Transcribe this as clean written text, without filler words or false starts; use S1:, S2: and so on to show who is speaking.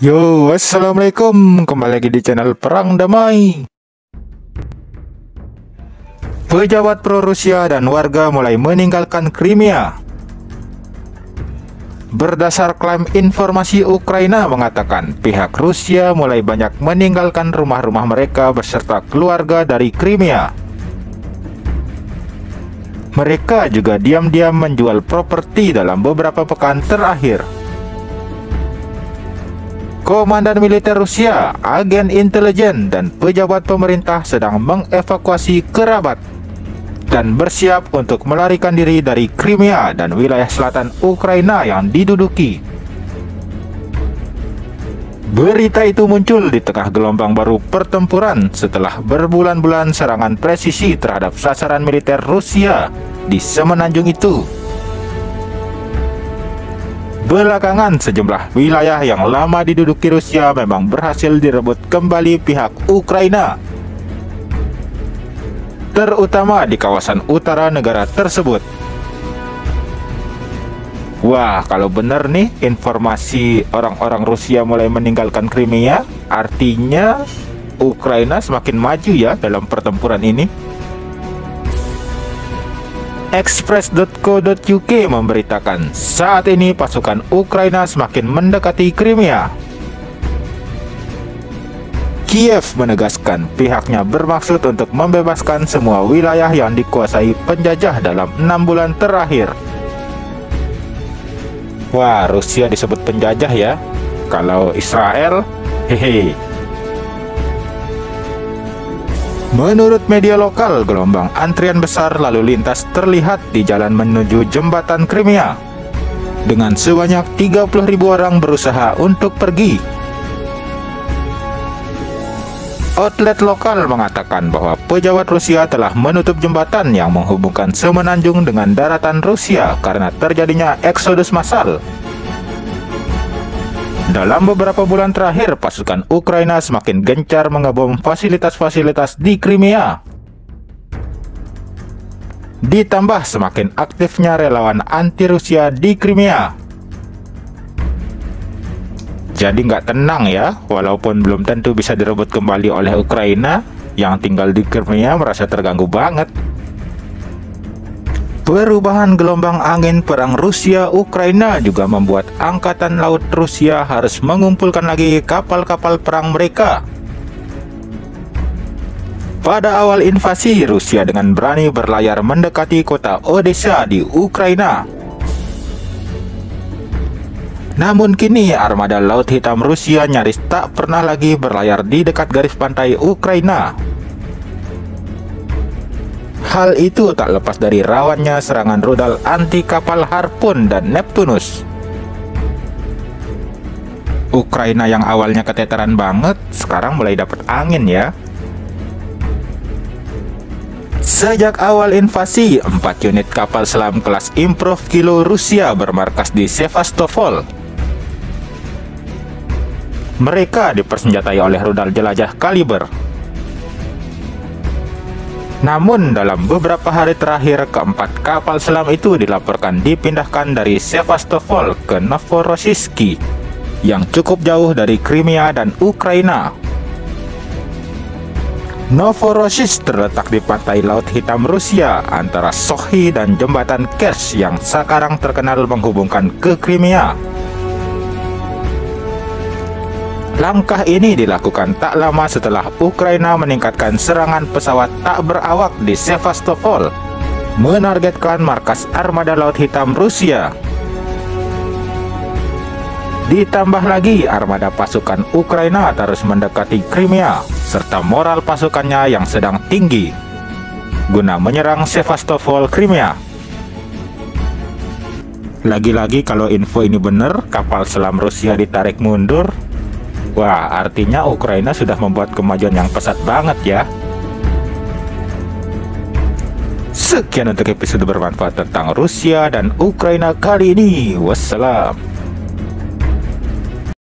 S1: Yo, assalamualaikum. Kembali lagi di channel Perang Damai. Pejabat pro-Rusia dan warga mulai meninggalkan Crimea. Berdasar klaim informasi Ukraina mengatakan pihak Rusia mulai banyak meninggalkan rumah-rumah mereka beserta keluarga dari Crimea. Mereka juga diam-diam menjual properti dalam beberapa pekan terakhir. Komandan militer Rusia, agen intelijen, dan pejabat pemerintah sedang mengevakuasi kerabat dan bersiap untuk melarikan diri dari Crimea dan wilayah selatan Ukraina yang diduduki. Berita itu muncul di tengah gelombang baru pertempuran setelah berbulan-bulan serangan presisi terhadap sasaran militer Rusia di semenanjung itu. Belakangan, sejumlah wilayah yang lama diduduki Rusia memang berhasil direbut kembali pihak Ukraina, terutama di kawasan utara negara tersebut. Wah, kalau benar nih informasi orang-orang Rusia mulai meninggalkan Crimea, artinya Ukraina semakin maju ya dalam pertempuran ini. Express.co.uk memberitakan saat ini pasukan Ukraina semakin mendekati Crimea. Kiev menegaskan pihaknya bermaksud untuk membebaskan semua wilayah yang dikuasai penjajah dalam 6 bulan terakhir. Wah, Rusia disebut penjajah ya. Kalau Israel, hehe. Menurut media lokal, gelombang antrian besar lalu lintas terlihat di jalan menuju jembatan Crimea, dengan sebanyak 30.000 orang berusaha untuk pergi. Outlet lokal mengatakan bahwa pejabat Rusia telah menutup jembatan yang menghubungkan semenanjung dengan daratan Rusia karena terjadinya eksodus massal. Dalam beberapa bulan terakhir, pasukan Ukraina semakin gencar mengebom fasilitas-fasilitas di Crimea. Ditambah semakin aktifnya relawan anti-Rusia di Crimea. Jadi nggak tenang ya, walaupun belum tentu bisa direbut kembali oleh Ukraina, yang tinggal di Crimea merasa terganggu banget. Perubahan gelombang angin perang Rusia-Ukraina juga membuat Angkatan Laut Rusia harus mengumpulkan lagi kapal-kapal perang mereka. Pada awal invasi, Rusia dengan berani berlayar mendekati kota Odessa di Ukraina. Namun kini armada Laut Hitam Rusia nyaris tak pernah lagi berlayar di dekat garis pantai Ukraina. Hal itu tak lepas dari rawannya serangan rudal anti kapal Harpoon dan Neptunus. Ukraina yang awalnya keteteran banget, sekarang mulai dapat angin ya. Sejak awal invasi, 4 unit kapal selam kelas Improv Kilo Rusia bermarkas di Sevastopol. Mereka dipersenjatai oleh rudal jelajah Kaliber. Namun dalam beberapa hari terakhir, keempat kapal selam itu dilaporkan dipindahkan dari Sevastopol ke Novorossiysk yang cukup jauh dari Crimea dan Ukraina. Novorossiysk terletak di pantai Laut Hitam Rusia antara Sochi dan jembatan Kerch yang sekarang terkenal menghubungkan ke Crimea. Langkah ini dilakukan tak lama setelah Ukraina meningkatkan serangan pesawat tak berawak di Sevastopol, menargetkan markas armada Laut Hitam Rusia. Ditambah lagi armada pasukan Ukraina terus mendekati Crimea, serta moral pasukannya yang sedang tinggi, guna menyerang Sevastopol, Crimea. Lagi-lagi kalau info ini benar, kapal selam Rusia ditarik mundur. Wah, artinya Ukraina sudah membuat kemajuan yang pesat banget ya. Sekian untuk episode bermanfaat tentang Rusia dan Ukraina kali ini. Wassalam.